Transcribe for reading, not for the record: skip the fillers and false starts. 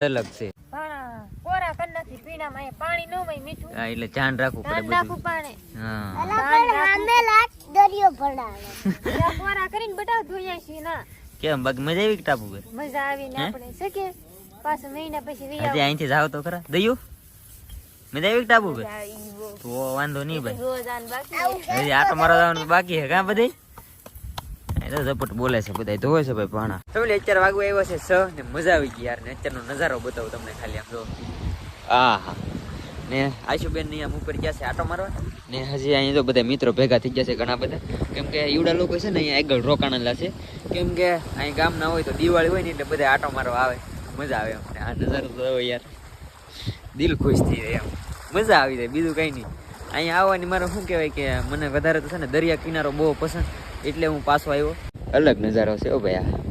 અલગ છે. કોરા કર નાખી પીણામાં પાણી નો હોય મીઠું. હા એટલે ધ્યાન રાખવું પડે બધું. નાખું પાણી. હા દરિયો ભરાવે. કોરા કરીને બટાવ ધોયા છે ના. કેમ બાકી મજા આવી ટાપુ પર? મજા આવીને આપણે સકે પાછો મહિના પછી વી હજી અહીંથી જાવ તો ખરા દયું મજા આવી ટાપુ પર? તો વાંધો નહીં ભાઈ, રોજ આન બાકી હજી આટો મારો જવાનું બાકી છે. કાં બધે તો ઝપટ બોલે છે બધા, ધોવે છે ભાઈ પાણા. તમે અત્યારે વાગવા આવ્યો છે 6 ને મજા આવી ગઈ યાર. ને અત્યારનો નજારો બતાવું તમને ખાલી આમ જો. હા ને આશુબેન ની આમ ઉપર ગયા છે આટો મારવા. ને હજી અહીંયા તો બધા મિત્રો ભેગા થઈ ગયા છે ઘણા બધા, કેમ કે ઈવડા લોકો છે ને અહીંયા આગળ રોકાણેલા છે. કેમ કે અહીં ગામ ના હોય તો દિવાળી હોય ને એટલે બધા આટો મારવા આવે, મજા આવે એમ. આ નજારો તો યાર દિલ ખુશ થઈ જાય એમ, મજા આવી જાય બીજું કઈ નહીં. અહીંયા આવવાની મારે શું કહેવાય કે મને વધારે તો છે ને દરિયા કિનારો બહુ પસંદ, એટલે હું પાછો આવ્યો. અલગ નજારો છે ઓ ભાઈ આ.